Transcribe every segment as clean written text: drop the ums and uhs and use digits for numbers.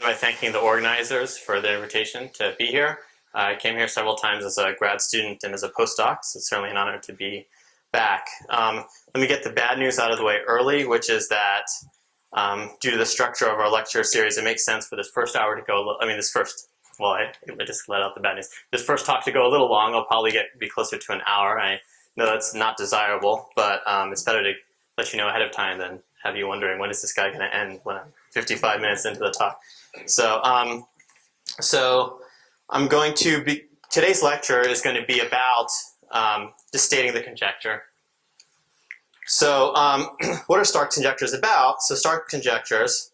by thanking the organizers for the invitation to be here. I came here several times as a grad student and as a postdoc, so it's certainly an honor to be back. Let me get the bad news out of the way early, which is that due to the structure of our lecture series, it makes sense for this first hour to go, I just let out the bad news. This first talk to go a little long. I'll probably be closer to an hour. I know that's not desirable, but it's better to let you know ahead of time than have you wondering, when is this guy going to end when I'm 55 minutes into the talk. So I'm going to be, today's lecture is going to be about just stating the conjecture. So what are Stark conjectures about? So Stark conjectures,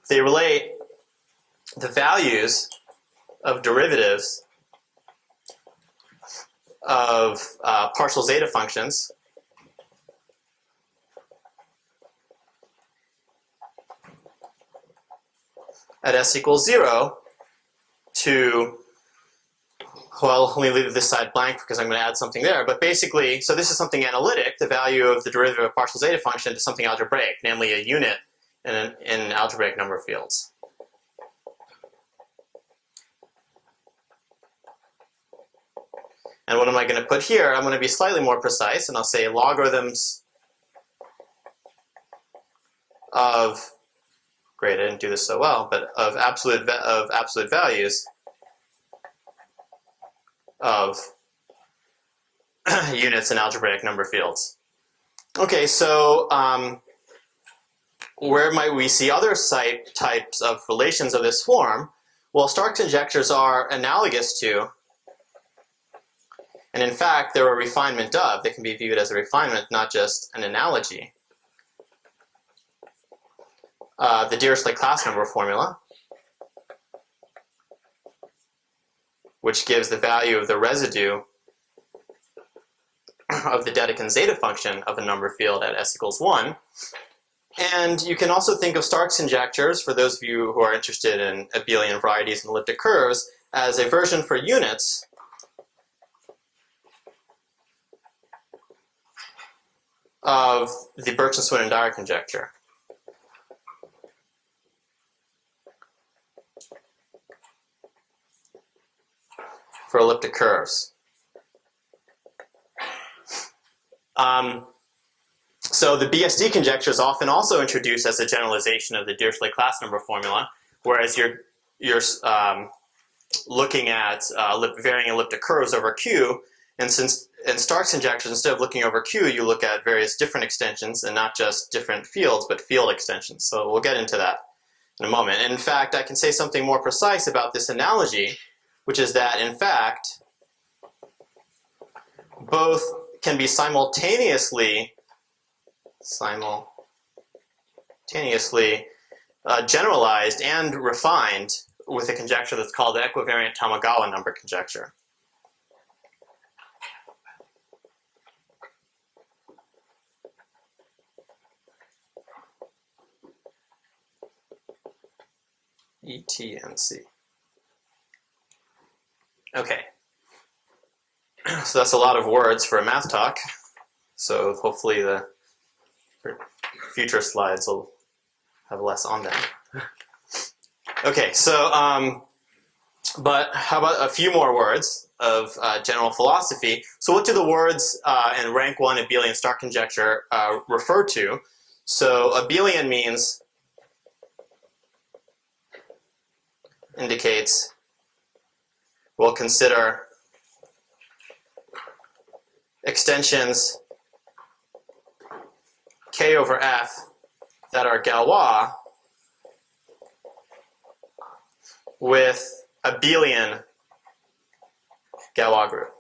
they relate the values of derivatives of partial zeta functions at s equals 0 to, well, let me leave this side blank because I'm going to add something there. But basically, so this is something analytic, the value of the derivative of a partial zeta function to something algebraic, namely a unit in an algebraic number of fields. And what am I going to put here? I'm going to be slightly more precise, and I'll say logarithms of, great, I didn't do this so well, but of absolute values of units in algebraic number fields. Okay, so where might we see other types of relations of this form? Well, Stark conjectures are analogous to, and in fact, they're a refinement of, they can be viewed as a refinement, not just an analogy. The Dirichlet class number formula, which gives the value of the residue of the Dedekind zeta function of a number field at s equals 1. And you can also think of Stark's conjectures, for those of you who are interested in abelian varieties and elliptic curves, as a version for units of the Birch and Swin and Dyer conjecture. For elliptic curves. So the BSD conjecture is often also introduced as a generalization of the Dirichlet class number formula, whereas you're looking at varying elliptic curves over Q, and since in Stark's conjectures, instead of looking over Q, you look at various different extensions, and not just different fields, but field extensions. So we'll get into that in a moment. And in fact, I can say something more precise about this analogy, which is that, in fact, both can be simultaneously generalized and refined with a conjecture that's called the equivariant Tamagawa number conjecture. ETNC. Okay, so that's a lot of words for a math talk. So hopefully the future slides will have less on them. Okay, so, but how about a few more words of general philosophy? So what do the words in rank 1 abelian Stark conjecture refer to? So abelian indicates, we'll consider extensions K over F that are Galois with abelian Galois group.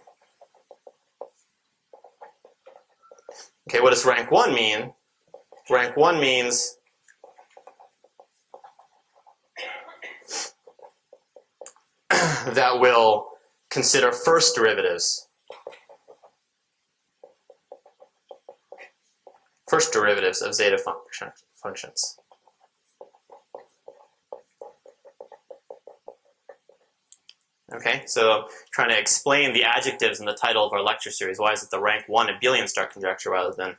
Okay, what does rank 1 mean? Rank 1 means that will consider first derivatives. First derivatives of zeta functions. Okay, so trying to explain the adjectives in the title of our lecture series. Why is it the rank 1 abelian Stark conjecture rather than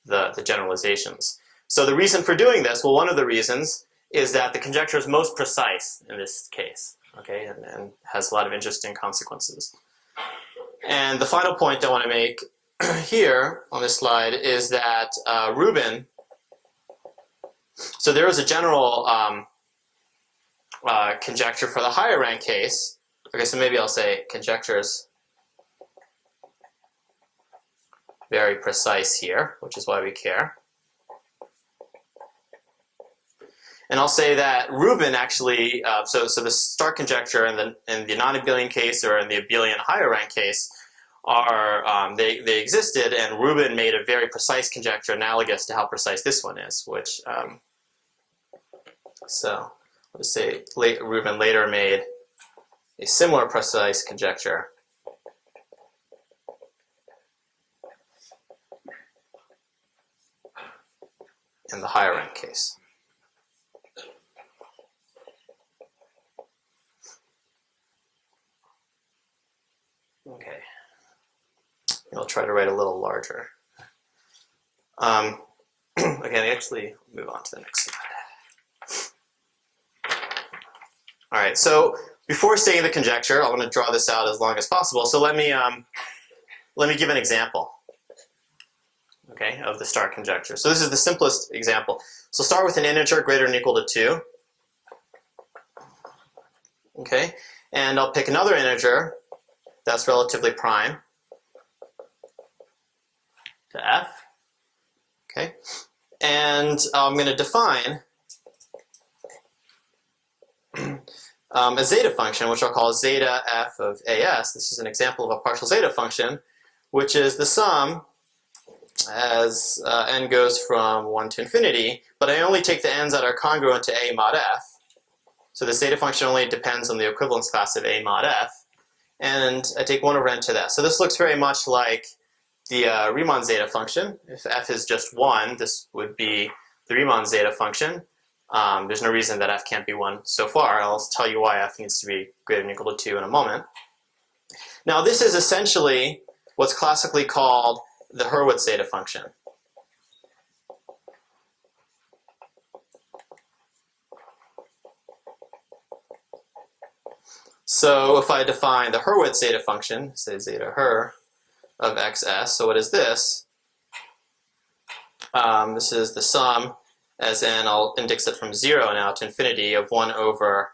the generalizations? So the reason for doing this, well, one of the reasons is that the conjecture is most precise in this case, okay, and has a lot of interesting consequences. And the final point I want to make here on this slide is that Rubin, so there is a general conjecture for the higher rank case. Okay, so maybe I'll say conjectures very precise here, which is why we care. And I'll say that Rubin actually, so the Stark conjecture in the non-abelian case or in the abelian higher rank case are, they existed, and Rubin made a very precise conjecture analogous to how precise this one is, which, so let's say Rubin later made a similar precise conjecture in the higher rank case. Okay, I'll try to write a little larger. Okay, actually move on to the next slide. All right, so before stating the conjecture, I want to draw this out as long as possible. So let me give an example, okay, of the Stark conjecture. So this is the simplest example. So start with an integer greater than or equal to 2. Okay, and I'll pick another integer that's relatively prime to f. Okay, and I'm going to define a zeta function, which I'll call zeta f of as. This is an example of a partial zeta function, which is the sum as n goes from 1 to infinity, but I only take the n's that are congruent to a mod f. So the zeta function only depends on the equivalence class of a mod f, and I take 1 over n to that. So this looks very much like the Riemann zeta function. If f is just 1, this would be the Riemann zeta function. There's no reason that f can't be 1 so far. I'll tell you why f needs to be greater than or equal to 2 in a moment. Now this is essentially what's classically called the Hurwitz zeta function. So if I define the Hurwitz zeta function, say zeta Hur of xs, so what is this? This is the sum as n, I'll index it from 0 now to infinity, of 1 over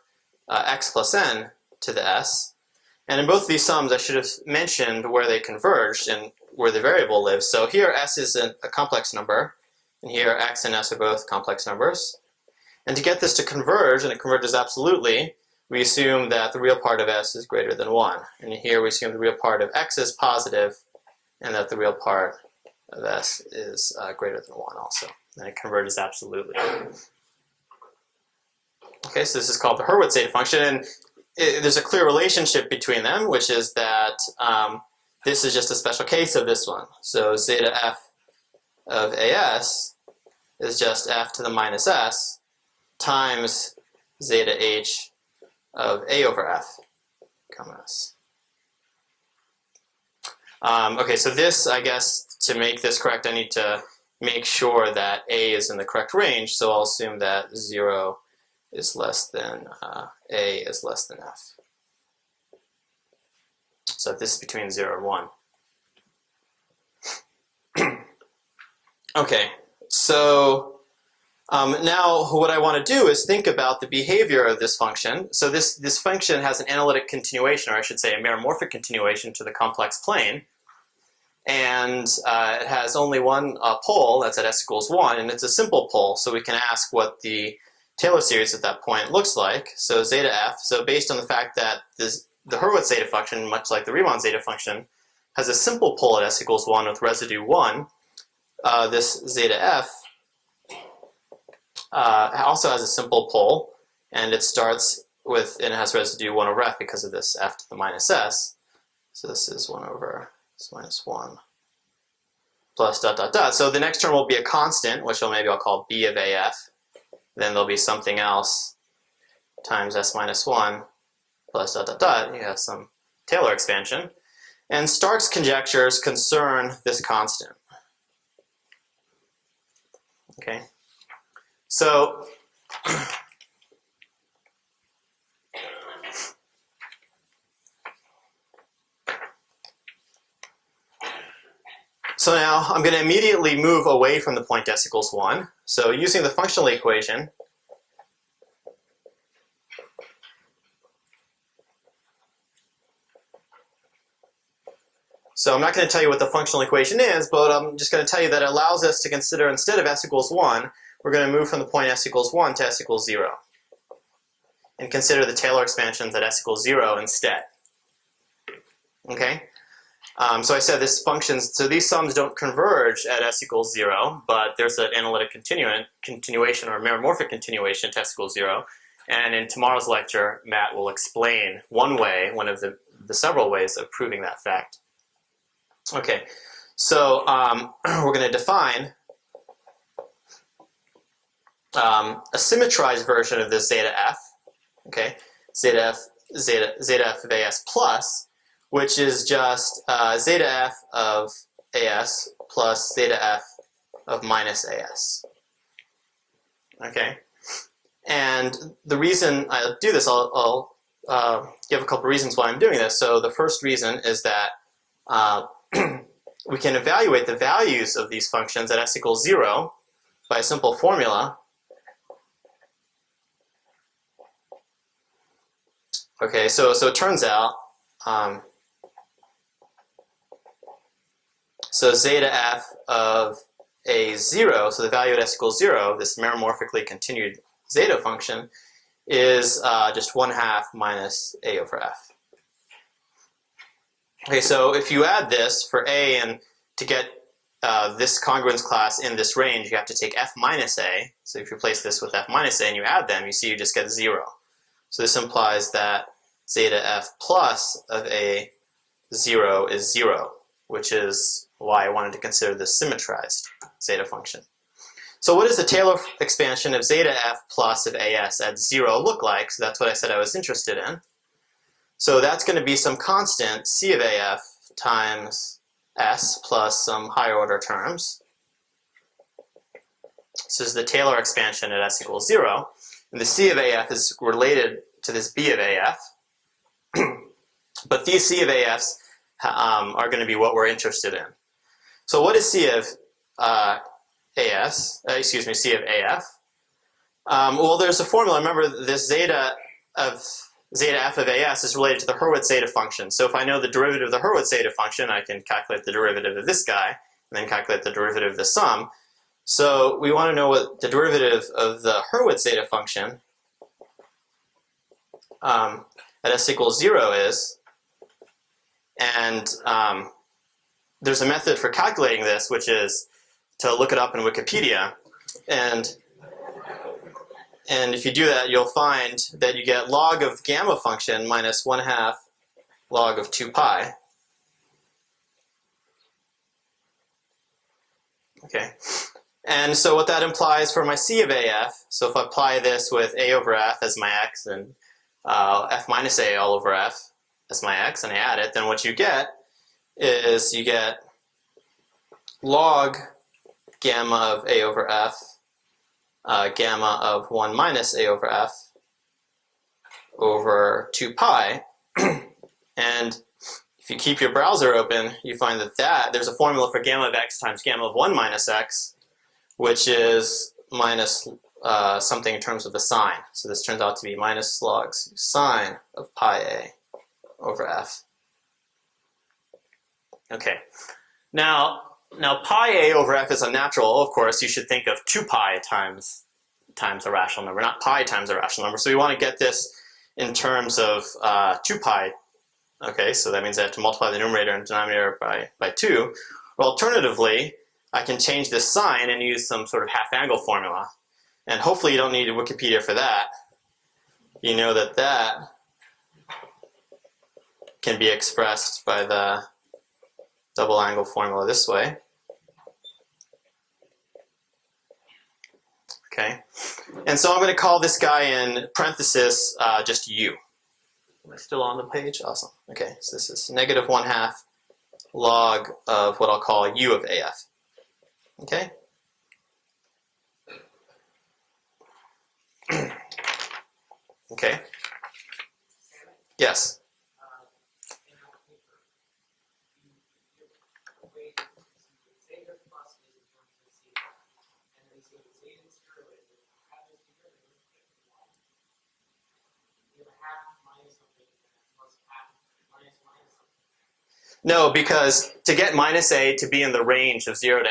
x plus n to the s. And in both of these sums, I should have mentioned where they converged and where the variable lives. So here s is a complex number, and here x and s are both complex numbers. And to get this to converge, and it converges absolutely, we assume that the real part of s is greater than 1. And here we assume the real part of x is positive, and that the real part of s is greater than 1 also. And it converges absolutely. Okay, so this is called the Hurwitz zeta function, and there's a clear relationship between them, which is that this is just a special case of this one. So zeta f of as is just f to the minus s times zeta h of a over f, comma s. Okay, so this, I guess, to make this correct, I need to make sure that a is in the correct range, so I'll assume that 0 is less than a is less than f. So if this is between 0 and 1. Okay, so now what I want to do is think about the behavior of this function. So this function has an analytic continuation, or I should say a meromorphic continuation to the complex plane. And it has only one pole, that's at s equals 1, and it's a simple pole, so we can ask what the Taylor series at that point looks like. So zeta f, so based on the fact that the Hurwitz zeta function, much like the Riemann zeta function, has a simple pole at s equals 1 with residue 1, this zeta f also has a simple pole, and it starts with, and it has residue 1 over f because of this f to the minus s. So this is 1 over s minus 1 plus dot dot dot. So the next term will be a constant, which maybe I'll call b of af. Then there'll be something else times s minus 1 plus dot dot dot. You have some Taylor expansion. And Stark's conjectures concern this constant. Okay. So now I'm going to immediately move away from the point s equals 1. So using the functional equation, so I'm not going to tell you what the functional equation is, but I'm just going to tell you that it allows us to consider, instead of s equals 1, we're going to move from the point s equals 1 to s equals 0. And consider the Taylor expansions at s equals 0 instead. Okay? So I said this functions, so these sums don't converge at s equals 0, but there's an analytic continuation or meromorphic continuation to s equals 0. And in tomorrow's lecture, Matt will explain one way, one of the several ways of proving that fact. Okay, so we're going to define a symmetrized version of this zeta f, okay, zeta f of as plus, which is just zeta f of as plus zeta f of minus as. Okay, and the reason I'll do this, I'll give a couple reasons why I'm doing this. So the first reason is that we can evaluate the values of these functions at s equals 0 by a simple formula. Okay, so it turns out, so zeta f of a 0, so the value at s equals 0, this meromorphically continued zeta function, is just 1/2 minus a over f. Okay, so if you add this for a, and to get this congruence class in this range, you have to take f minus a. So if you replace this with f minus a and you add them, you see you just get 0. So this implies that zeta f plus of a 0 is 0, which is why I wanted to consider this symmetrized zeta function. So what does the Taylor expansion of zeta f plus of as at 0 look like? So that's what I said I was interested in. So that's going to be some constant c of af times s plus some higher order terms. So this is the Taylor expansion at s equals 0. And the c of af is related to this b of af. But these c of af's are going to be what we're interested in. So what is c of c of af? Well, there's a formula. Remember, this zeta f of as is related to the Hurwitz zeta function. So if I know the derivative of the Hurwitz zeta function, I can calculate the derivative of this guy, and then calculate the derivative of the sum. So we want to know what the derivative of the Hurwitz zeta function at s equals 0 is. And there's a method for calculating this, which is to look it up in Wikipedia. And if you do that, you'll find that you get log of gamma function minus 1/2 log of 2 pi. Okay. And so what that implies for my c of af, so if I apply this with a over f as my x and f minus a all over f as my x, and I add it, then what you get is you get log gamma of a over f, gamma of 1 minus a over f over 2 pi. And if you keep your browser open, you find that there's a formula for gamma of x times gamma of 1 minus x, which is minus something in terms of the sign. So this turns out to be minus log sine of pi a over f. Okay. Now pi a over f is unnatural. Of course, you should think of 2 pi times a rational number, not pi times a rational number. So we want to get this in terms of 2 pi. Okay, so that means I have to multiply the numerator and denominator by 2. Or alternatively, I can change this sign and use some sort of half-angle formula. And hopefully you don't need Wikipedia for that. You know that can be expressed by the double angle formula this way. Okay, and so I'm going to call this guy in parenthesis just u. Am I still on the page? Awesome. Okay, so this is negative 1/2 log of what I'll call u of af. Okay? Okay. Yes. No, because to get minus a to be in the range of 0 to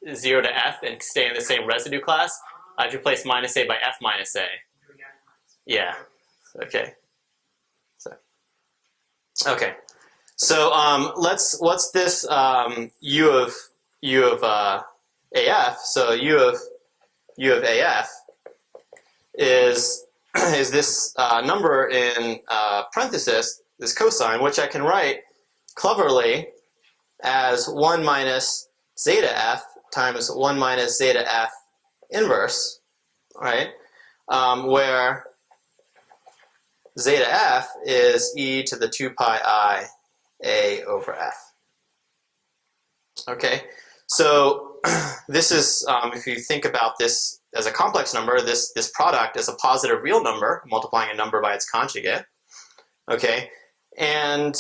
f and stay in the same residue class, I have to replace minus a by f minus a. Yeah. Okay. Okay. So what's this u of af? So u of af is this number in parenthesis, this cosine, which I can write cleverly as 1 minus zeta f times 1 minus zeta f inverse, right? Where zeta f is e to the 2 pi I a over f. Okay, so this is, if you think about this as a complex number, this product is a positive real number, multiplying a number by its conjugate. Okay, and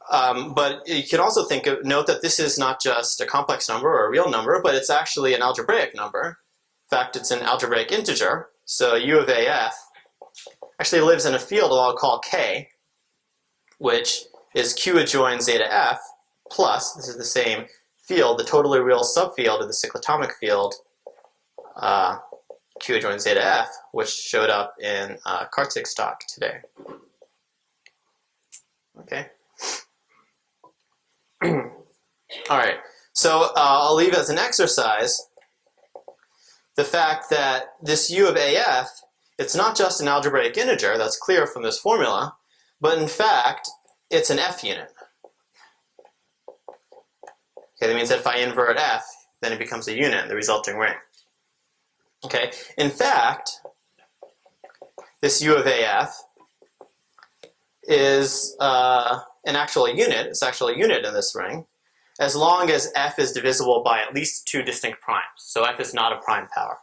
but you can also note that this is not just a complex number or a real number, but it's actually an algebraic number. In fact, it's an algebraic integer. So u of af actually lives in a field I'll call K, which is Q adjoins zeta f plus, this is the same field, the totally real subfield of the cyclotomic field, Q adjoins zeta f, which showed up in Kartzig's talk today. Okay. All right, so I'll leave as an exercise the fact that this u of af, it's not just an algebraic integer, that's clear from this formula, but in fact, it's an f unit. Okay, that means that if I invert f, then it becomes a unit in the resulting ring. Okay, in fact, this u of af is an actual unit, it's actually a unit in this ring, as long as f is divisible by at least 2 distinct primes. So f is not a prime power.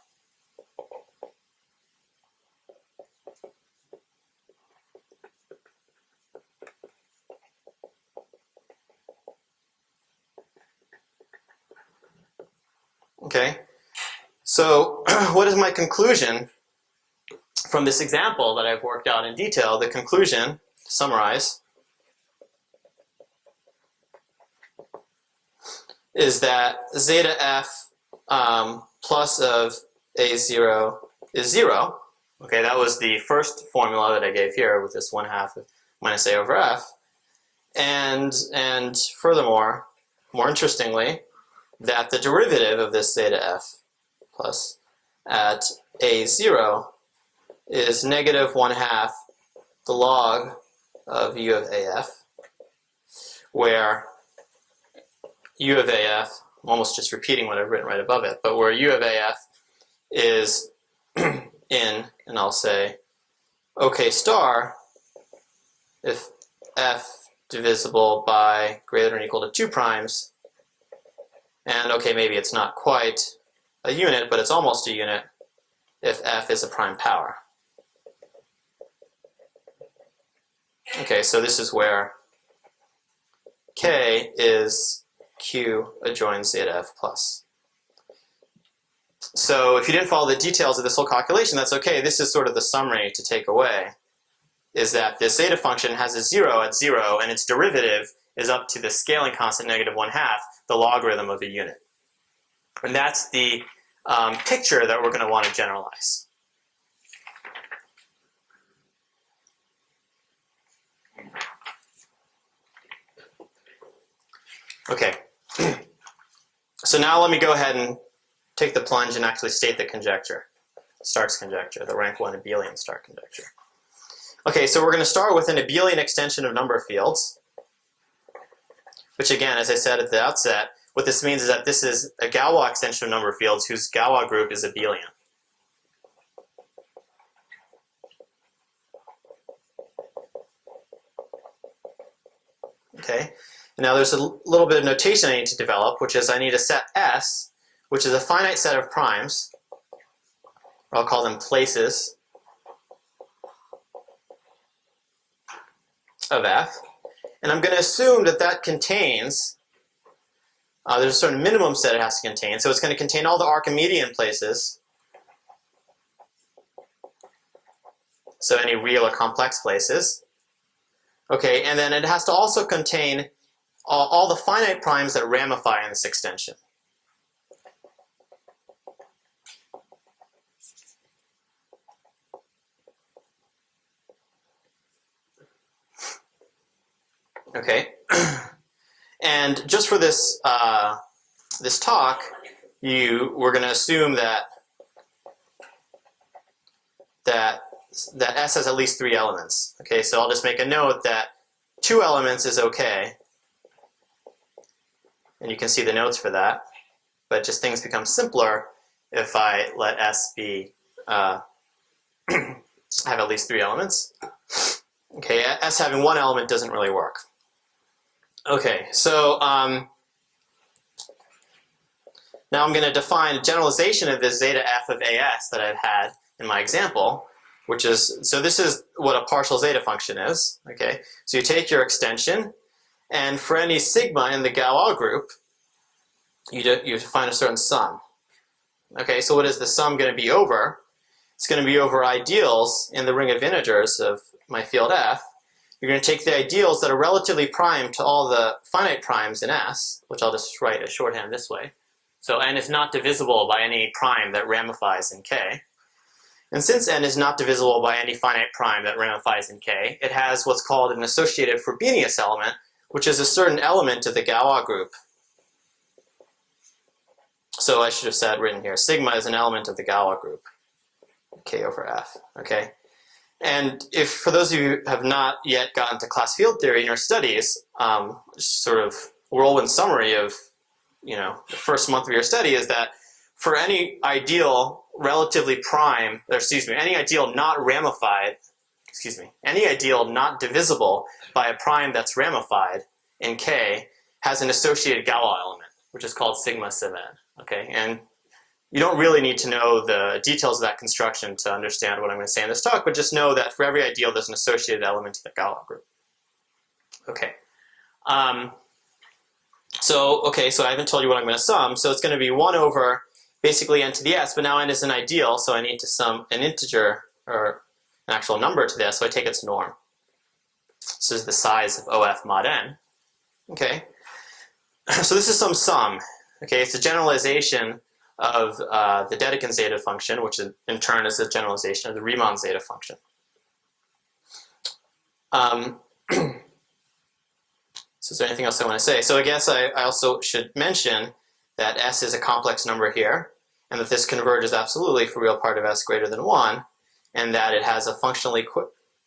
Okay, so what is my conclusion from this example that I've worked out in detail? The conclusion, to summarize, is that zeta f plus of a0 is 0. Okay, that was the first formula that I gave here with this 1/2 of minus a over f. And furthermore, more interestingly, that the derivative of this zeta f plus at a0 is negative 1/2 the log of u of af, where u of af, I'm almost just repeating what I've written right above it, but where u of af is in, and I'll say, OK star, if f divisible by greater than or equal to 2 primes, and okay, maybe it's not quite a unit, but it's almost a unit if f is a prime power. Okay, so this is where k is q adjoins zeta f plus. So if you didn't follow the details of this whole calculation, that's okay. This is sort of the summary to take away, is that this zeta function has a 0 at 0, and its derivative is up to the scaling constant negative 1/2, the logarithm of a unit. And that's the picture that we're going to want to generalize. Okay, so now let me go ahead and take the plunge and actually state the conjecture, Stark's conjecture, the rank 1 abelian Stark conjecture. Okay, so we're going to start with an abelian extension of number fields, which again, as I said at the outset, what this means is that this is a Galois extension of number fields whose Galois group is abelian. Okay, now there's a little bit of notation I need to develop, which is I need a set S, which is a finite set of primes, or I'll call them places, of f. And I'm going to assume that that contains, there's a certain minimum set it has to contain. So it's going to contain all the Archimedean places. So any real or complex places. Okay, and then it has to also contain all the finite primes that ramify in this extension. Okay, and just for this this talk, we're going to assume that S has at least 3 elements. Okay, so I'll just make a note that 2 elements is okay, and you can see the notes for that. But just things become simpler if I let S be have at least 3 elements. Okay, S having 1 element doesn't really work. Okay, so now I'm going to define a generalization of this zeta f of AS that I've had in my example, which is, so this is what a partial zeta function is. Okay, so you take your extension, and for any sigma in the Galois group, you define a certain sum. Okay, so what is the sum going to be over? It's going to be over ideals in the ring of integers of my field F. You're going to take the ideals that are relatively prime to all the finite primes in S, which I'll just write as shorthand this way. So n is not divisible by any prime that ramifies in K. And since n is not divisible by any finite prime that ramifies in K, it has what's called an associated Frobenius element, which is a certain element of the Galois group. So I should have written here, sigma is an element of the Galois group, K over F. Okay. And if, for those of you who have not yet gotten to class field theory in your studies, sort of whirlwind summary of, the first month of your study is that for any ideal relatively prime, or excuse me, any ideal not ramified, any ideal not divisible by a prime that's ramified in K has an associated Galois element, which is called sigma sub n. Okay, and you don't really need to know the details of that construction to understand what I'm going to say in this talk, but just know that for every ideal, there's an associated element to the Galois group. Okay. So I haven't told you what I'm going to sum, so it's going to be 1 over basically n to the s, but now n is an ideal, so I need to sum an integer, or an actual number to this, so I take its norm. This is the size of OF mod n. Okay. So this is some sum. Okay, it's a generalization of the Dedekind zeta function, which in turn is a generalization of the Riemann zeta function. So is there anything else I want to say? So I guess I also should mention that S is a complex number here, and that this converges absolutely for real part of S greater than 1, and that it has a functionally,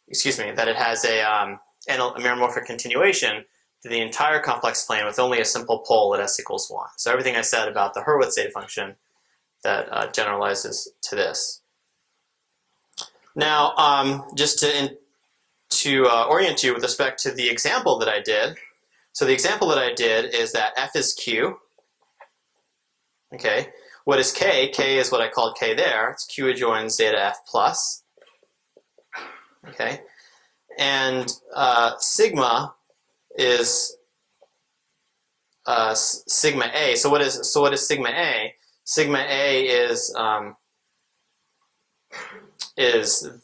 that it has a meromorphic continuation to the entire complex plane with only a simple pole at S equals 1. So everything I said about the Hurwitz zeta function that generalizes to this. Now, just to orient you with respect to the example that I did. So the example that I did is that F is Q. Okay, what is K? K is what I called K there. It's Q adjoins zeta F plus. Okay, and sigma is sigma A. So what is sigma A? Sigma A is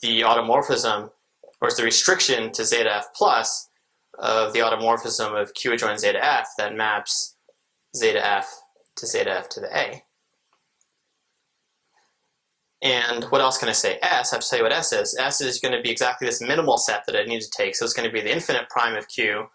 the automorphism, or is the restriction to zeta F plus of the automorphism of Q adjoins zeta F that maps zeta F to the A. And what else can I say? S, I have to tell you what S is. S is going to be exactly this minimal set that I need to take. So it's going to be the infinite prime of Q,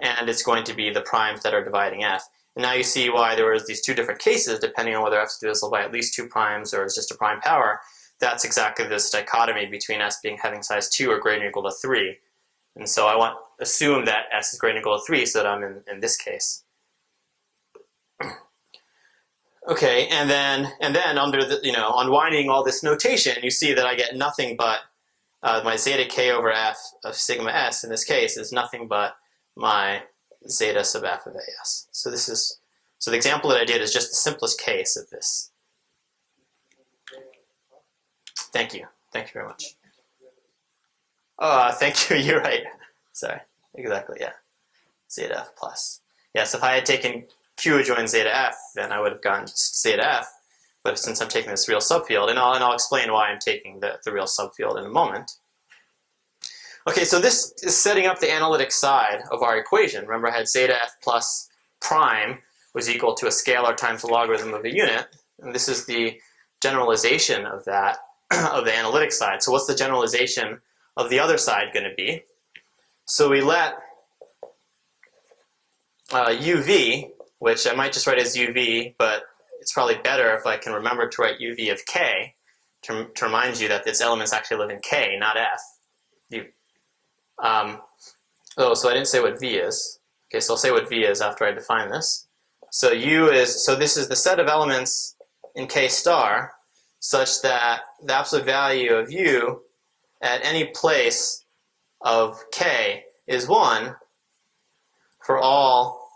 and it's going to be the primes that are dividing F. And now you see why there was these 2 different cases, depending on whether F is divisible by at least 2 primes or is just a prime power. That's exactly this dichotomy between S having size 2 or greater than or equal to 3. And so I want to assume that S is greater than or equal to 3 so that I'm in this case. Okay, and then under the, unwinding all this notation, you see that I get nothing but my zeta K over F of sigma S in this case is nothing but my zeta sub F of AS. So the example that I did is just the simplest case of this. Thank you very much. Thank you, you're right. Sorry. exactly, yeah. Zeta f plus. Yes, if I had taken Q adjoins zeta f, then I would have gotten just zeta f. But since I'm taking this real subfield, and I'll explain why I'm taking the real subfield in a moment. Okay, so this is setting up the analytic side of our equation. Remember, I had zeta f plus prime was equal to a scalar times the logarithm of a unit. And this is the generalization of that, of the analytic side. So what's the generalization of the other side going to be? So we let uv, which I might just write as uv, but it's probably better if I can remember to write uv of k to remind you that its elements actually live in k, not f. Oh, so I didn't say what v is. Okay, so I'll say what v is after I define this. So this is the set of elements in k star such that the absolute value of u at any place of k is 1 for all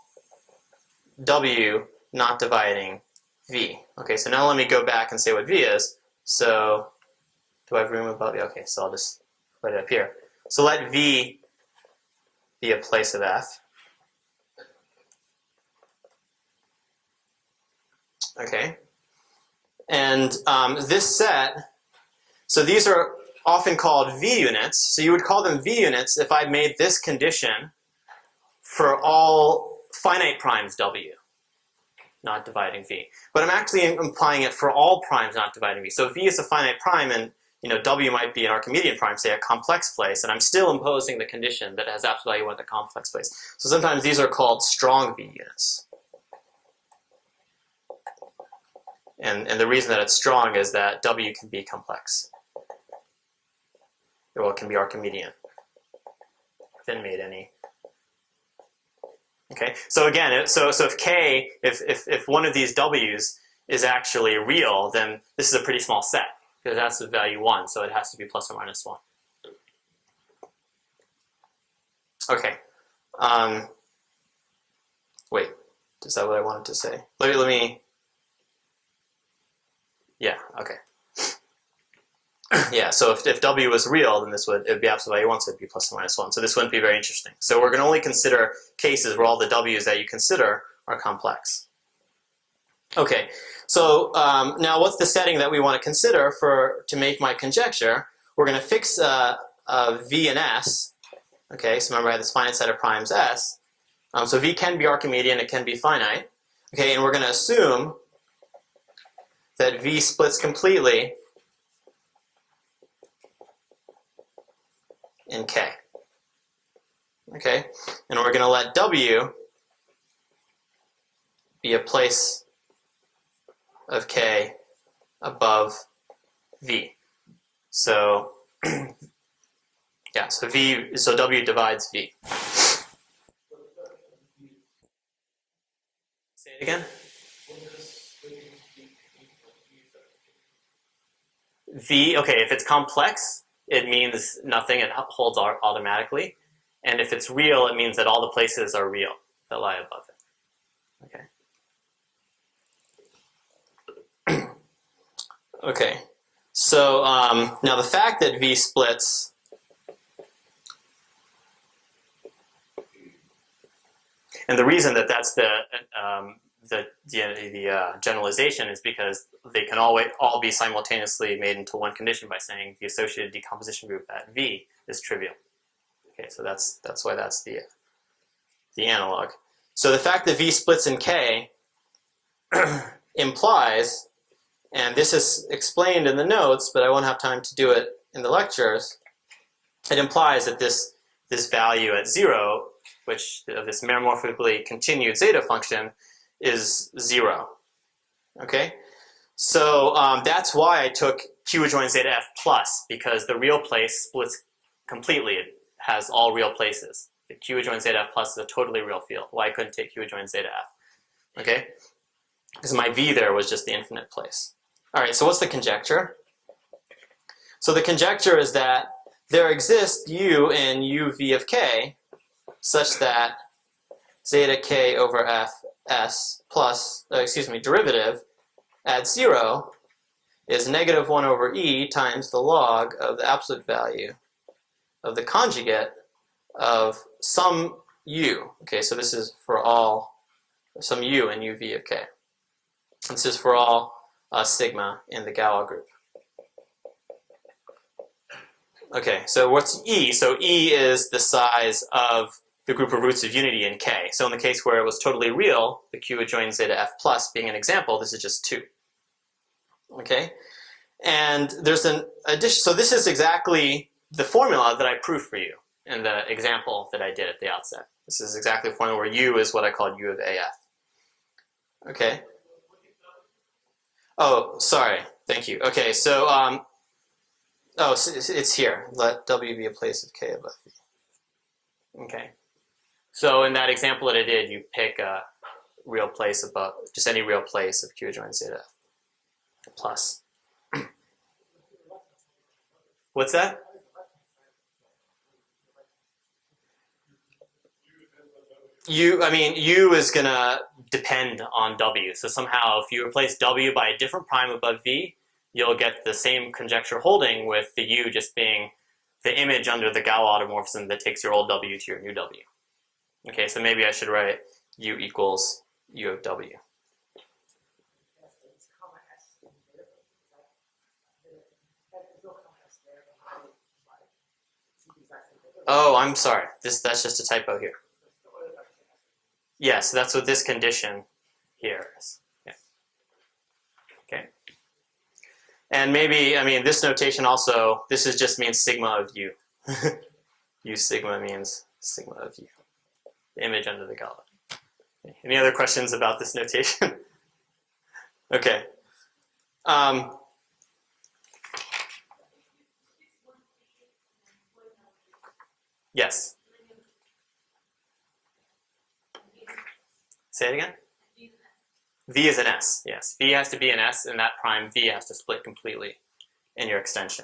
w not dividing v. Okay, so now let me go back and say what v is. So, do I have room above? Okay, so I'll just write it up here. So let v be a place of f. Okay, and this set, so these are often called v units. So you would call them v units if I made this condition for all finite primes w not dividing v. But I'm actually implying it for all primes not dividing v. So v is a finite prime, and w might be an Archimedean prime, say a complex place, and I'm still imposing the condition that it has absolute value 1 at the complex place. So sometimes these are called strong v units. And the reason that it's strong is that w can be complex. Well, it can be Archimedean. Then made any. Okay, so again, so if k, if one of these w's is actually real, then this is a pretty small set because it has the value 1, so it has to be plus or minus 1. Okay. Wait, is that what I wanted to say? Let me. Yeah. Okay. Yeah. So if w was real, then it would be absolute value 1, so it'd be plus or minus 1. So this wouldn't be very interesting. So we're going to only consider cases where all the w's that you consider are complex. Okay. So now what's the setting that we want to consider to make my conjecture? We're going to fix v and s. Okay. So remember I have this finite set of primes s. So v can be Archimedean, it can be finite. Okay, and we're going to assume that v splits completely in k. Okay, and we're going to let w be a place of k above v. So yeah, so w divides v. Say it again. V, okay, if it's complex, it means nothing, it holds automatically. And if it's real, it means that all the places are real that lie above it. Okay. Okay, so now the fact that V splits and the reason that that's the generalization is because they can all be simultaneously made into one condition by saying the associated decomposition group at V is trivial. Okay, so that's why that's the analog. So the fact that V splits in K implies, and this is explained in the notes, but I won't have time to do it in the lectures, it implies that this value at 0, which of this meromorphically continued zeta function, is 0. Okay? So that's why I took Q adjoins zeta f plus, because the real place splits completely. It has all real places. The Q adjoins zeta f plus is a totally real field. Why I couldn't take Q adjoins zeta f? Okay? Because my V there was just the infinite place. All right, so what's the conjecture? So the conjecture is that there exists U in UV of K such that zeta K over F S plus, derivative at 0 is negative 1 over E times the log of the absolute value of the conjugate of some u. Okay, so this is for all some u in uv of k. This is for all sigma in the Galois group. Okay, so what's E? So E is the size of the group of roots of unity in K. So in the case where it was totally real, the Q adjoins zeta F plus being an example, this is just 2. Okay? And there's an addition, so this is exactly the formula that I proved for you in the example that I did at the outset. This is exactly the formula where U is what I called U of AF. Okay? Oh, sorry. Thank you. Okay, so oh, so it's here. Let W be a place of K above V. Okay. So in that example that I did, you pick a real place above, just any real place of Q adjoins zeta plus. What's that? U is going to depend on W. So somehow if you replace W by a different prime above V, you'll get the same conjecture holding with the U just being the image under the Galois automorphism that takes your old W to your new W. Okay, so maybe I should write U equals U of W. Oh, I'm sorry. That's just a typo here. Yes, that's what this condition here is. Yeah. Okay. And maybe, this notation also, this is just means sigma of U. U sigma means sigma of U. The image under the Galois. Okay. Any other questions about this notation? Okay. Yes. Say it again? V is an S, yes. V has to be an S, and that prime V has to split completely in your extension.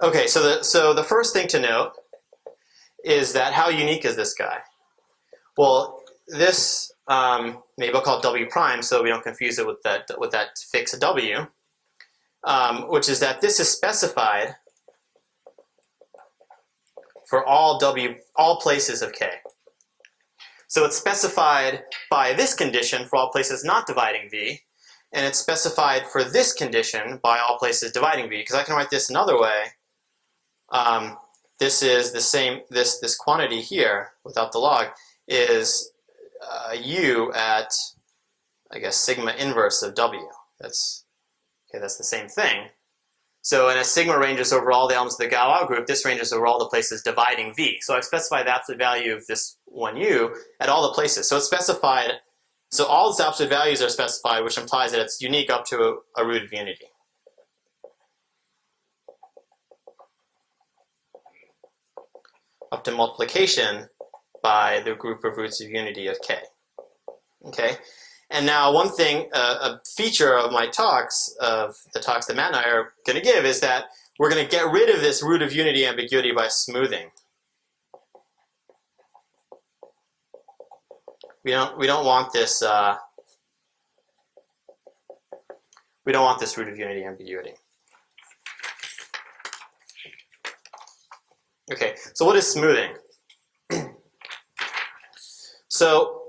Okay, so the first thing to note is that how unique is this guy? Well, this, maybe I'll call it W prime so we don't confuse it with that fixed W, which is that this is specified for all places of K. So it's specified by this condition for all places not dividing V, and it's specified for this condition by all places dividing V. Because I can write this another way. This is the same. This quantity here without the log is U at, I guess, sigma inverse of W. That's the same thing. So, and as sigma ranges over all the elements of the Galois group, this ranges over all the places dividing V. So I've specified the absolute value of this one U at all the places. So it's specified, so all its absolute values are specified, which implies that it's unique up to a root of unity. Up to multiplication by the group of roots of unity of K. Okay? And now one thing, a feature of my talks, of the talks that Matt and I are going to give, is that we're going to get rid of this root of unity ambiguity by smoothing. We don't want this root of unity ambiguity. Okay, so what is smoothing? So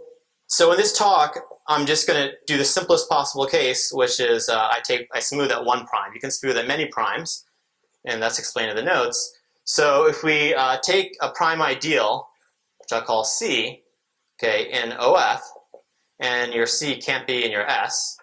in this talk, I'm just going to do the simplest possible case, which is I smooth at one prime. You can smooth at many primes, and that's explained in the notes. So if we take a prime ideal, which I'll call C, okay, in OF, and your C can't be in your S,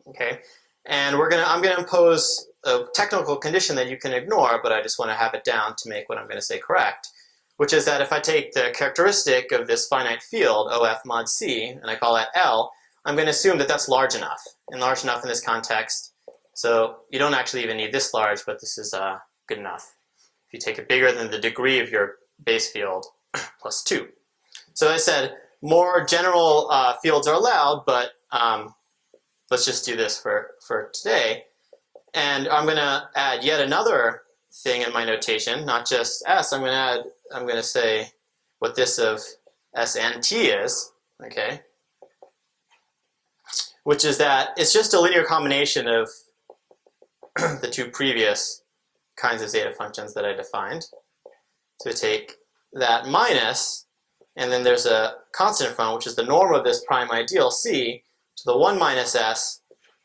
okay, and I'm going to impose a technical condition that you can ignore, but I just want to have it down to make what I'm going to say correct, which is that if I take the characteristic of this finite field, OF mod C, and I call that L, I'm going to assume that that's large enough, and large enough in this context. So you don't actually even need this large, but this is good enough. If you take it bigger than the degree of your base field plus 2. So as I said, more general fields are allowed, but let's just do this for today. And I'm going to add yet another thing in my notation, not just S. I'm going to say what this of S and T is, okay? Which is that it's just a linear combination of the two previous kinds of zeta functions that I defined. So we take that minus, and then there's a constant in front, which is the norm of this prime ideal C, to the 1 minus s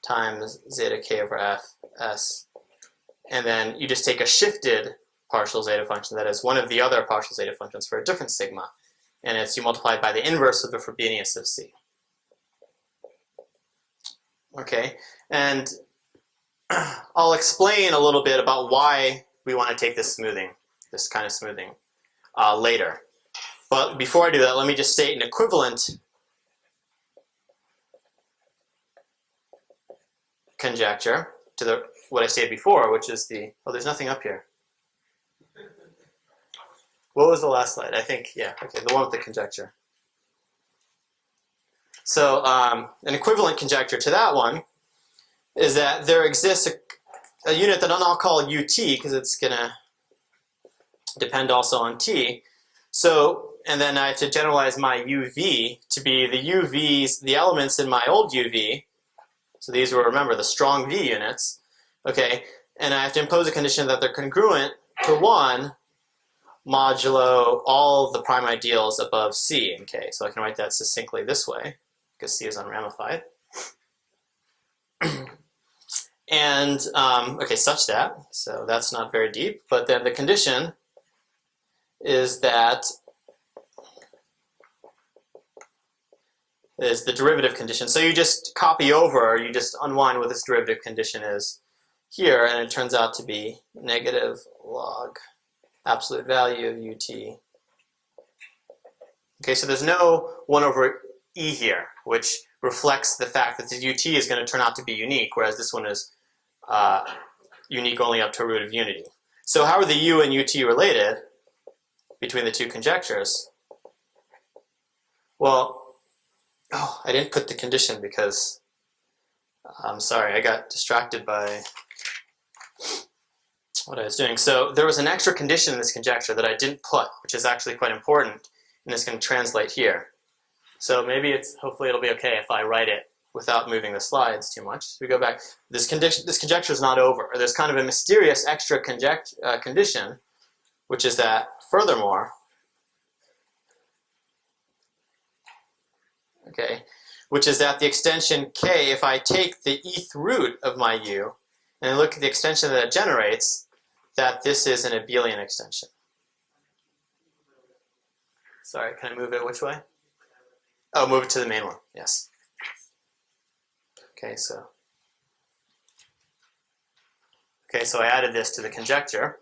times zeta k over f s. And then you just take a shifted partial zeta function, that is one of the other partial zeta functions for a different sigma, and you multiply it by the inverse of the Frobenius of C. Okay, and I'll explain a little bit about why we want to take this smoothing, this kind of smoothing, later. But before I do that, let me just state an equivalent conjecture to what I stated before, which is there's nothing up here. What was the last slide? I think, yeah, okay, the one with the conjecture. So an equivalent conjecture to that one is that there exists a unit that I'll call UT, because it's going to depend also on T. So, and then I have to generalize my UV to be the UVs, the elements in my old UV. So these were, remember, the strong V units. Okay, and I have to impose a condition that they're congruent to 1 modulo all the prime ideals above C in K. So I can write that succinctly this way, because C is unramified. And, okay, such that, so that's not very deep, but then the condition is that, is the derivative condition. So you just copy over, or you just unwind what this derivative condition is here, and it turns out to be negative log absolute value of UT. Okay, so there's no 1 over E here, which reflects the fact that the UT is going to turn out to be unique, whereas this one is unique only up to a root of unity. So how are the U and UT related between the two conjectures? Well, oh, I didn't put the condition because, I'm sorry, I got distracted by what I was doing. So there was an extra condition in this conjecture that I didn't put, which is actually quite important, and it's going to translate here. So maybe hopefully it'll be okay if I write it without moving the slides too much. So we go back. This conjecture is not over. There's kind of a mysterious extra condition, which is that, furthermore, okay, which is that the extension k, if I take the eth root of my u and look at the extension that it generates, that this is an abelian extension. Sorry, can I move it which way? Oh, move it to the main one, yes. Okay, so I added this to the conjecture.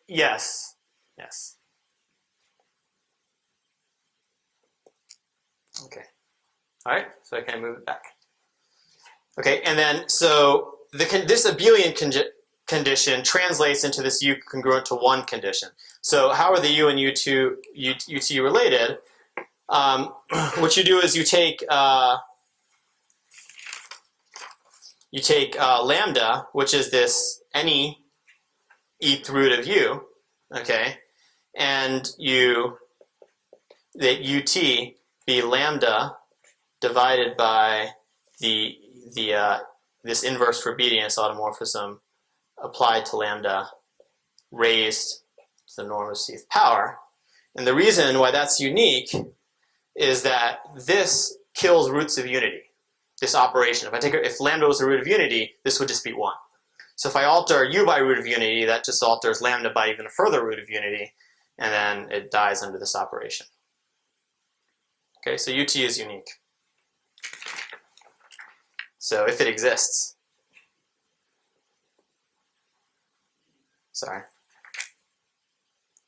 Yes, yes. Okay. All right, so I can move it back. Okay, and then so this abelian condition translates into this U congruent to 1 condition. So how are the U and UT related? What you do is you take lambda, which is this any eth root of U, okay, and that UT be lambda divided by this inverse Frobenius automorphism applied to lambda raised to the norm of cth power. And the reason why that's unique is that this kills roots of unity, this operation. If lambda was a root of unity, this would just be 1. So if I alter u by root of unity, that just alters lambda by even a further root of unity, and then it dies under this operation. Okay, so UT is unique. So if it exists. Sorry.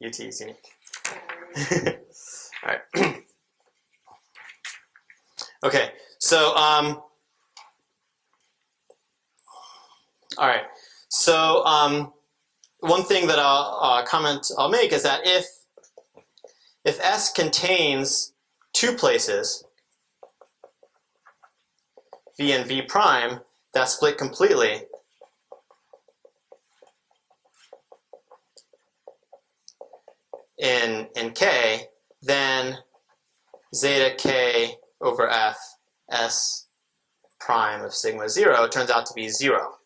UT is unique. All right. Okay, so all right. So one thing that I'll make is that if S contains 2 places, V and V prime, that's split completely, in K, then zeta K over F S prime of sigma 0 turns out to be 0.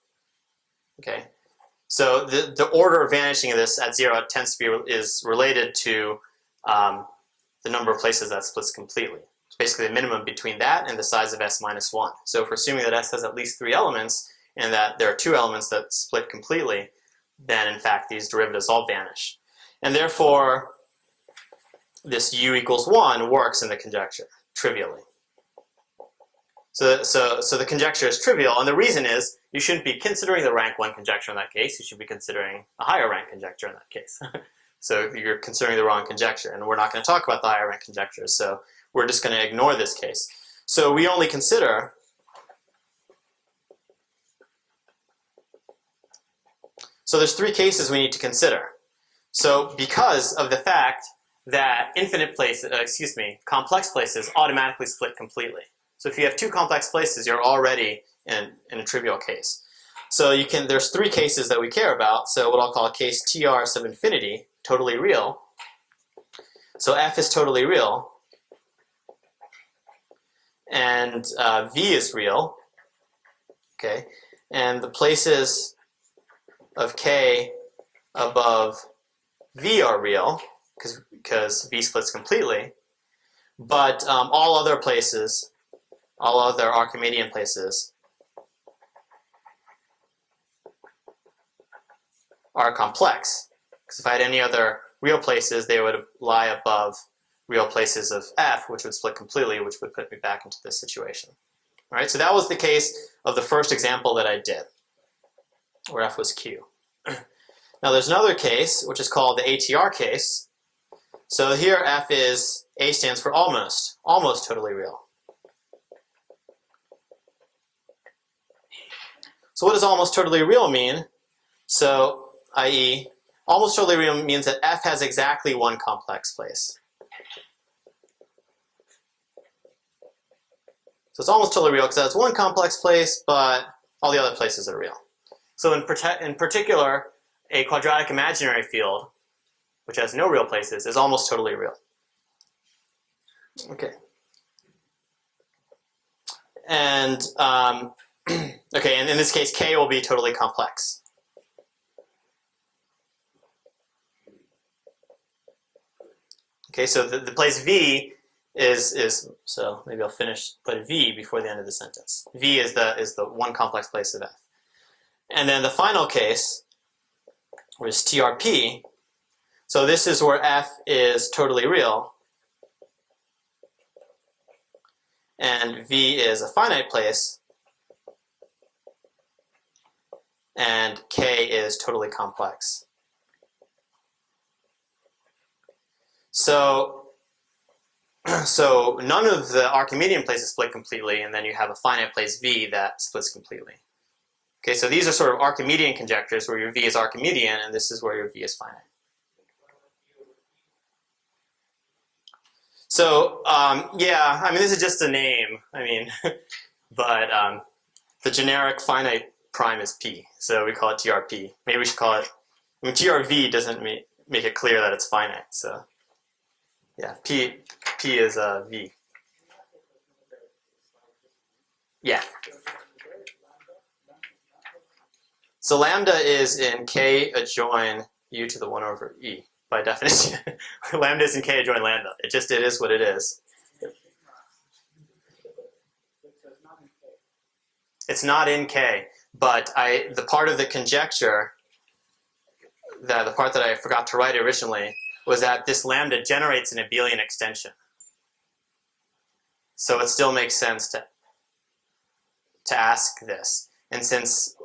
Okay, so the order of vanishing of this at 0 tends to be is related to the number of places that splits completely. It's basically the minimum between that and the size of S minus 1. So if we're assuming that S has at least 3 elements and that there are 2 elements that split completely, then in fact these derivatives all vanish. And therefore, this U equals 1 works in the conjecture, trivially. So the conjecture is trivial, and the reason is you shouldn't be considering the rank 1 conjecture in that case, you should be considering a higher rank conjecture in that case. So you're considering the wrong conjecture, and we're not going to talk about the higher rank conjectures, so we're just going to ignore this case. So we only consider so there's 3 cases we need to consider. So because of the fact that complex places automatically split completely. So if you have 2 complex places, you're already in a trivial case. So there's 3 cases that we care about. So what I'll call a case TR sub infinity, totally real. So F is totally real, and V is real. Okay, and the places of K above V are real because V splits completely, but all other places, all other Archimedean places, are complex. Because if I had any other real places, they would lie above real places of F, which would split completely, which would put me back into this situation. All right, so that was the case of the first example that I did, where F was Q. Now there's another case, which is called the ATR case. So here F is, A stands for almost totally real. So what does almost totally real mean? So, i.e., almost totally real means that F has exactly 1 complex place. So it's almost totally real because it has 1 complex place, but all the other places are real. So in particular, a quadratic imaginary field, which has no real places, is almost totally real. Okay. And okay, and in this case, K will be totally complex. Okay, so the place V is so maybe I'll put V before the end of the sentence. V is the 1 complex place of F. And then the final case, which is TRP. So this is where F is totally real, and V is a finite place, and K is totally complex. So none of the Archimedean places split completely, and then you have a finite place V that splits completely. Okay, so these are sort of Archimedean conjectures where your V is Archimedean, and this is where your V is finite. So yeah, I mean this is just a name. I mean, but the generic finite prime is P, so we call it TRP. Maybe we should call it. I mean, TRV doesn't make it clear that it's finite. So yeah, P is V. Yeah. So lambda is in K adjoin U to the 1 over E, by definition. Lambda is in K adjoin lambda. It is what it is. It's not in K, but the part of the conjecture, the part that I forgot to write originally, was that this lambda generates an abelian extension. So it still makes sense to ask this. And since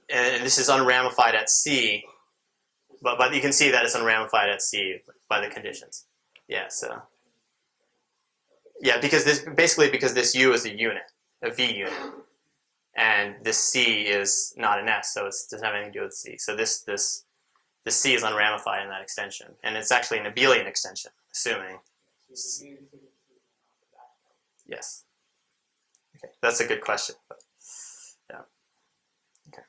this is unramified at C, but you can see that it's unramified at C by the conditions. Yeah, so yeah, because this U is a unit, a V unit, and this C is not an S, so it doesn't have anything to do with C. So this C is unramified in that extension, and it's actually an abelian extension, assuming. Yes. Okay, that's a good question. But, yeah. Okay.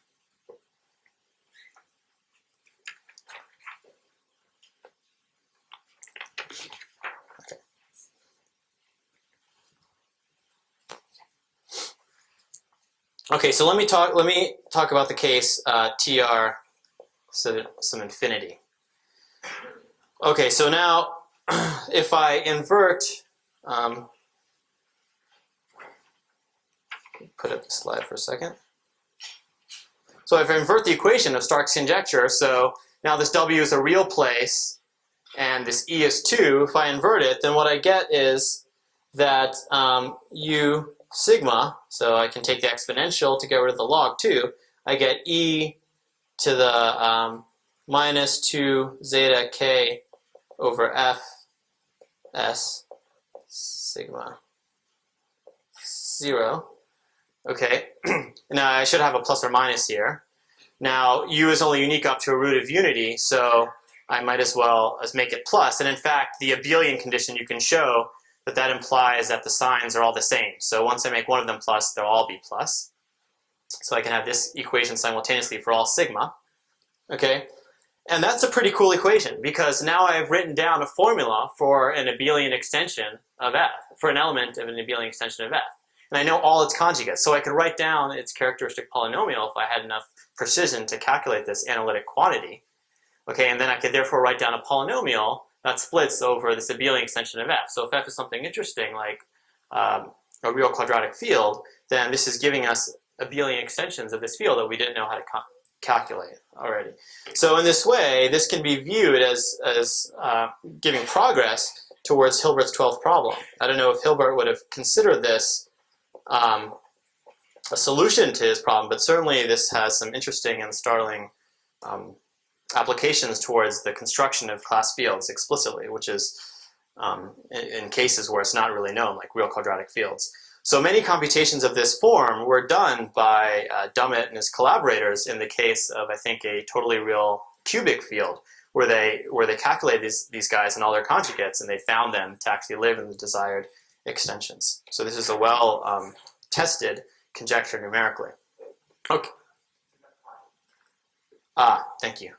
Okay, so let me talk about the case tr some infinity. Okay, so now if I invert, put up the slide for a second. So if I invert the equation of Stark's conjecture, so now this W is a real place and this E is 2, if I invert it, then what I get is that U sigma, so I can take the exponential to get rid of the log 2, I get E to the minus 2 zeta k over F S sigma 0. Okay, now I should have a plus or minus here. Now, U is only unique up to a root of unity, so I might as well make it plus. And in fact, the abelian condition, you can show that that implies that the signs are all the same. So once I make one of them plus, they'll all be plus. So I can have this equation simultaneously for all sigma. Okay, and that's a pretty cool equation because now I've written down a formula for an abelian extension of F, for an element of an abelian extension of F. And I know all its conjugates, so I could write down its characteristic polynomial if I had enough precision to calculate this analytic quantity. Okay, and then I could therefore write down a polynomial that splits over this abelian extension of F. So if F is something interesting like a real quadratic field, then this is giving us abelian extensions of this field that we didn't know how to calculate already. So in this way, this can be viewed as giving progress towards Hilbert's 12th problem. I don't know if Hilbert would have considered this a solution to his problem, but certainly this has some interesting and startling applications towards the construction of class fields explicitly, which is in cases where it's not really known, like real quadratic fields. So many computations of this form were done by Dummett and his collaborators in the case of, I think, a totally real cubic field, where they calculated these guys and all their conjugates, and they found them to actually live in the desired extensions. So this is a well tested conjecture numerically. Okay. Thank you.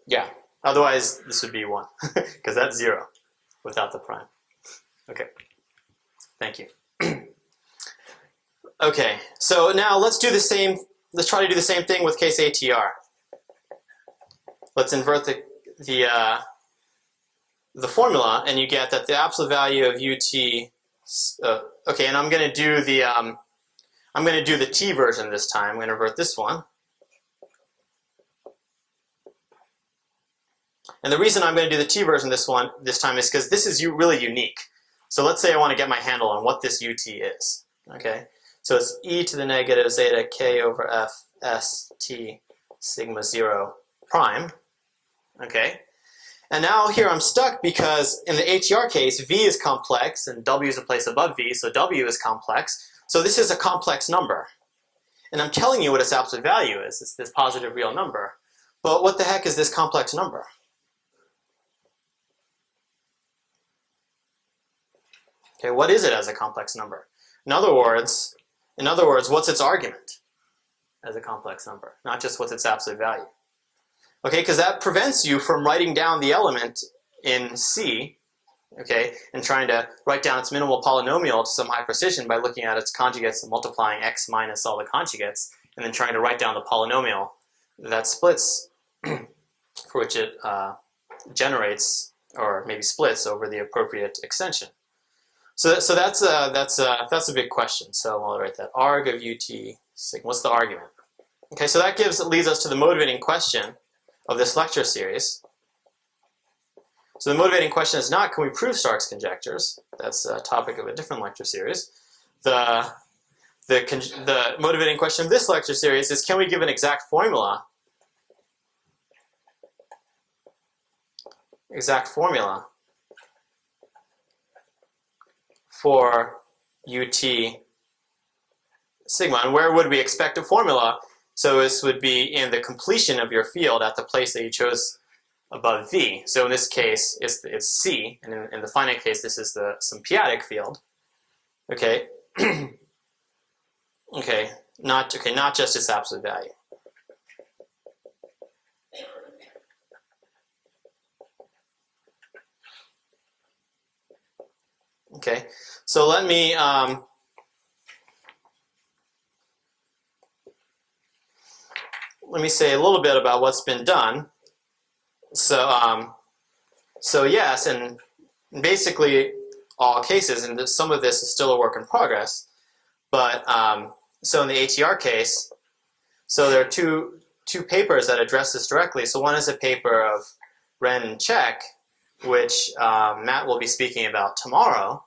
Yeah. Otherwise, this would be 1, because that's 0 without the prime. Okay. Thank you. Okay. So now let's do the same. Let's try to do the same thing with case ATR. Let's invert the formula, and you get that the absolute value of UT. Okay, and I'm going to do the T version this time. I'm going to invert this one. And the reason I'm going to do the T version this time is because this is really unique. So let's say I want to get my handle on what this UT is. Okay, so it's e to the negative zeta k over f s t sigma 0 prime. Okay, and now here I'm stuck because in the ATR case, V is complex and W is a place above V, so W is complex. So this is a complex number. And I'm telling you what its absolute value is. It's this positive real number. But what the heck is this complex number? Okay, what is it as a complex number? In other words, what's its argument as a complex number? Not just what's its absolute value. Okay, because that prevents you from writing down the element in C, okay, and trying to write down its minimal polynomial to some high precision by looking at its conjugates and multiplying x minus all the conjugates, and then trying to write down the polynomial that splits, for which it generates or maybe splits over the appropriate extension. So that's a big question. So I'll write that arg of ut sigma. What's the argument? Okay, so that leads us to the motivating question of this lecture series. So the motivating question is not, can we prove Stark's conjectures? That's a topic of a different lecture series. The motivating question of this lecture series is, can we give an exact formula for ut sigma, and where would we expect a formula? So this would be in the completion of your field at the place that you chose above V. So in this case, it's C, and in the finite case, this is some p-adic field. Okay. Okay, not just its absolute value. Okay, so let me let me say a little bit about what's been done. So yes, in basically all cases, and some of this is still a work in progress, but so in the ATR case, so there are two papers that address this directly. So one is a paper of Ren and Check, which Matt will be speaking about tomorrow,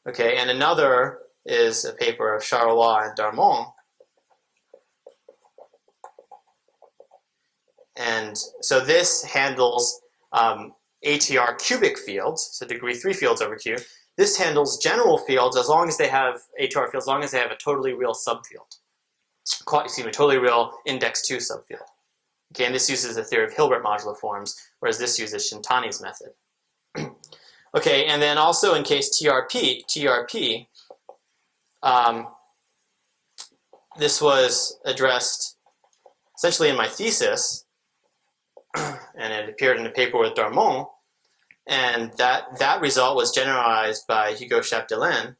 okay, and another is a paper of Charleroi and Darmon. And so this handles ATR cubic fields, so degree 3 fields over Q. This handles general fields as long as they have ATR fields, as long as they have a totally real subfield. Totally real index 2 subfield. Okay, and this uses the theory of Hilbert modular forms, whereas this uses Shintani's method. Okay, and then also in case TRP, this was addressed essentially in my thesis, and it appeared in a paper with Darmon, and that result was generalized by Hugo Chapdelaine.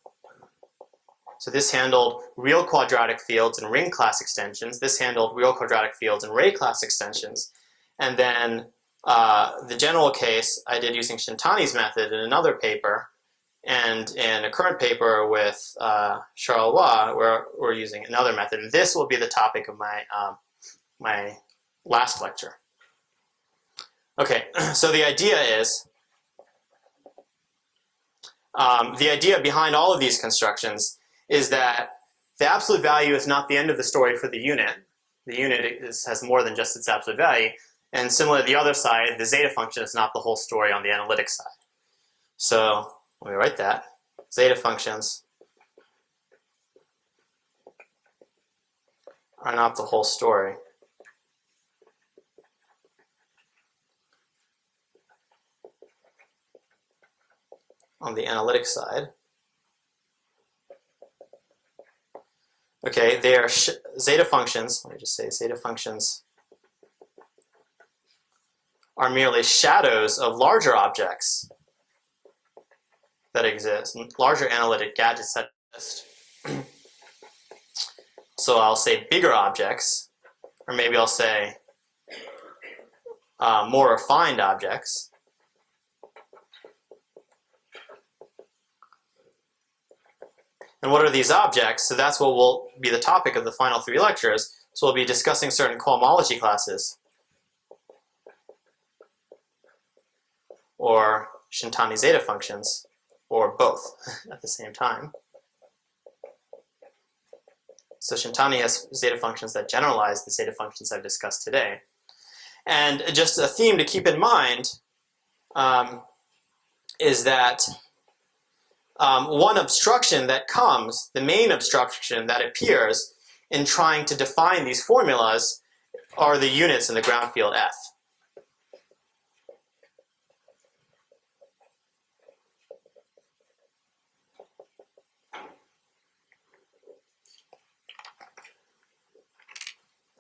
So this handled real quadratic fields and ring class extensions. This handled real quadratic fields and ray class extensions. And then the general case I did using Shintani's method in another paper, and in a current paper with Charleroi, where we're using another method. And this will be the topic of my my last lecture. Okay, so the idea is, the idea behind all of these constructions is that the absolute value is not the end of the story for the unit. The unit has more than just its absolute value. And similar to the other side, the zeta function is not the whole story on the analytic side. So let me write that. Zeta functions are not the whole story. On the analytic side. Okay, they are zeta functions. Let me just say zeta functions are merely shadows of larger objects that exist, larger analytic gadgets that exist. So I'll say bigger objects, or maybe I'll say more refined objects. And what are these objects? So that's what will be the topic of the final 3 lectures. So we'll be discussing certain cohomology classes, or Shintani zeta functions, or both at the same time. So Shintani has zeta functions that generalize the zeta functions I've discussed today. And just a theme to keep in mind is that one obstruction that comes, the main obstruction that appears in trying to define these formulas, are the units in the ground field F.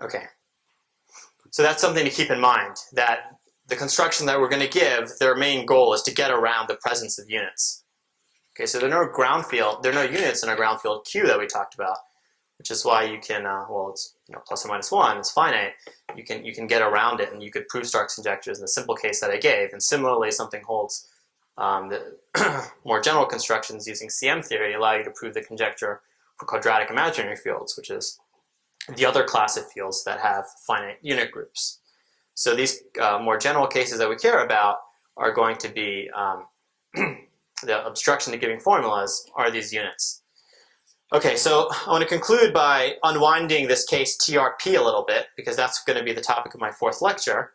Okay, so that's something to keep in mind, that the construction that we're going to give, their main goal is to get around the presence of units. Okay, so there are no units in a ground field Q that we talked about, which is why you can, well, it's plus or minus 1, it's finite. You can get around it, and you could prove Stark's conjectures in the simple case that I gave. And similarly, something holds the more general constructions using CM theory allow you to prove the conjecture for quadratic imaginary fields, which is the other class of fields that have finite unit groups. So these more general cases that we care about are going to be the obstruction to giving formulas are these units. Okay, so I want to conclude by unwinding this case TRP a little bit, because that's going to be the topic of my 4th lecture.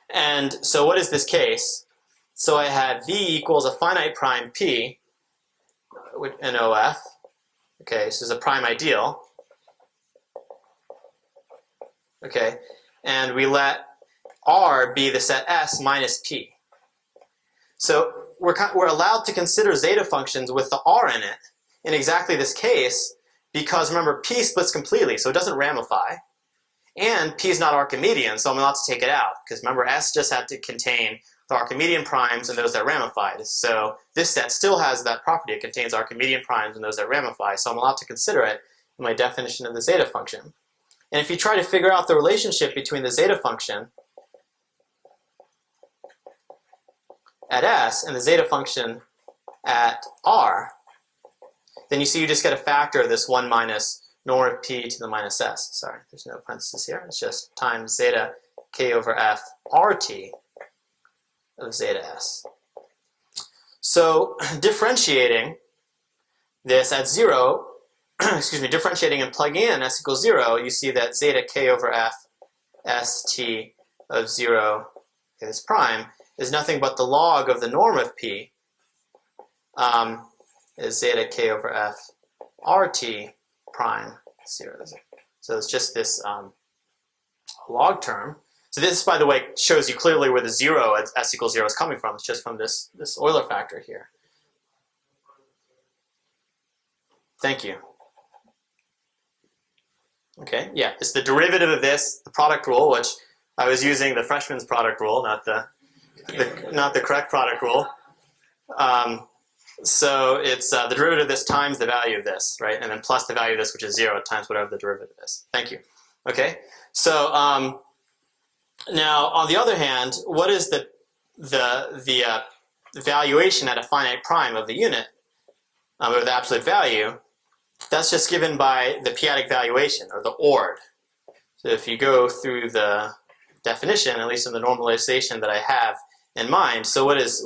And so what is this case? So I had V equals a finite prime P in OF. Okay, so this is a prime ideal. Okay, and we let R be the set S minus P. So we're allowed to consider zeta functions with the R in it in exactly this case, because remember, P splits completely, so it doesn't ramify. And P is not Archimedean, so I'm allowed to take it out, because remember, S just had to contain the Archimedean primes and those that ramified. So this set still has that property. It contains Archimedean primes and those that ramify, so I'm allowed to consider it in my definition of the zeta function. And if you try to figure out the relationship between the zeta function at S and the zeta function at R, then you see you just get a factor of this 1 minus norm of p to the minus s. Sorry, there's no parentheses here. It's just times zeta k over f rt of zeta s. So differentiating this at 0, excuse me, differentiating and plugging in s equals 0, you see that zeta k over f st of 0, okay, this prime, is nothing but the log of the norm of p, is zeta k over f rt prime 0. So it's just this log term. So this, by the way, shows you clearly where the 0 at s equals 0 is coming from. It's just from this Euler factor here. Thank you. Okay, yeah, it's the derivative of this, the product rule, which I was using the freshman's product rule, not the correct product rule. So it's the derivative of this times the value of this, right? And then plus the value of this, which is 0, times whatever the derivative is. Thank you. Okay, so now on the other hand, what is the valuation at a finite prime of the unit, or the absolute value? That's just given by the p-adic valuation, or the ORD. So if you go through the definition, at least in the normalization that I have in mind, so what is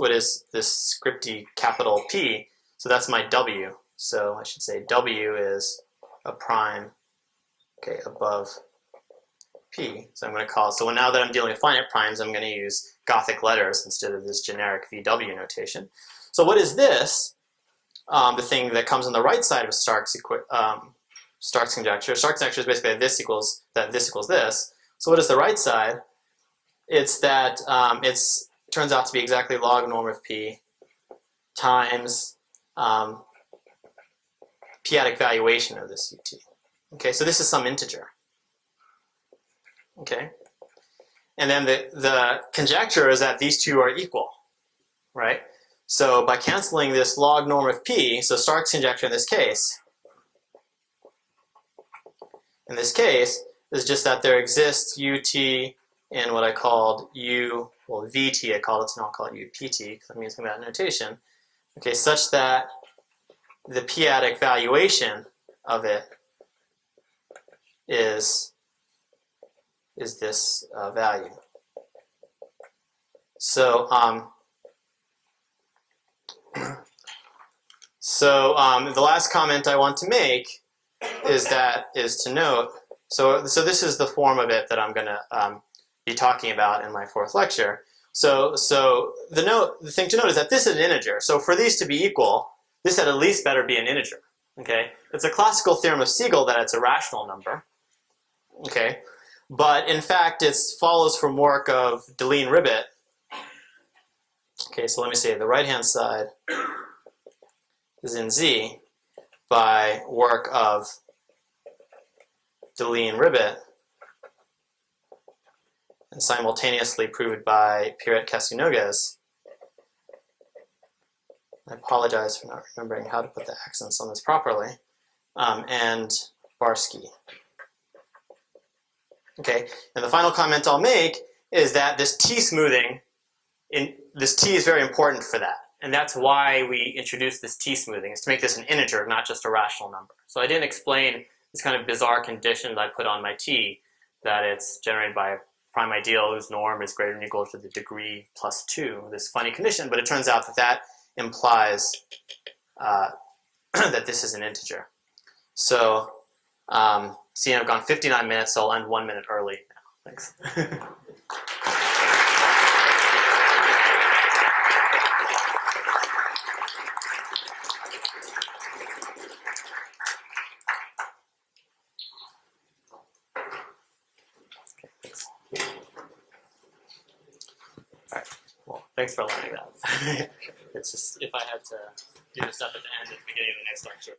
this scripty capital P? So that's my W. So I should say W is a prime, okay, above P. So I'm going to call, so now that I'm dealing with finite primes, I'm going to use Gothic letters instead of this generic VW notation. So what is this? The thing that comes on the right side of Stark's conjecture. Stark's conjecture is basically that this equals this. So what is the right side? It's that it turns out to be exactly log norm of P times p-adic valuation of this UT. Okay, so this is some integer. Okay, and then the conjecture is that these two are equal, right? So by canceling this log norm of P, so Stark's conjecture in this case is just that there exists UT in what I called VT, I called it, so now I'll call it UPT because I'm using that notation. Okay, such that the p-adic valuation of it is this value. So the last comment I want to make is to note. So this is the form of it that I'm going to be talking about in my fourth lecture. So the thing to note is that this is an integer. So for these to be equal, this at least better be an integer. Okay, it's a classical theorem of Siegel that it's a rational number. Okay, but in fact it follows from work of Deligne-Ribbet. Okay, so let me say the right-hand side is in Z by work of Deligne-Ribbet and simultaneously proved by Pierret-Casinogues. I apologize for not remembering how to put the accents on this properly. And Barsky. Okay, and the final comment I'll make is that this t-smoothing, this t is very important for that. And that's why we introduced this t-smoothing, is to make this an integer, not just a rational number. So I didn't explain this kind of bizarre condition that I put on my t, that it's generated by a prime ideal whose norm is greater than or equal to the degree plus 2, this funny condition, but it turns out that implies that this is an integer. So, see, I've gone 59 minutes, so I'll end 1 minute early now. Thanks. Thanks for learning that. It's just, if I had to do the stuff at the end at the beginning of the next lecture.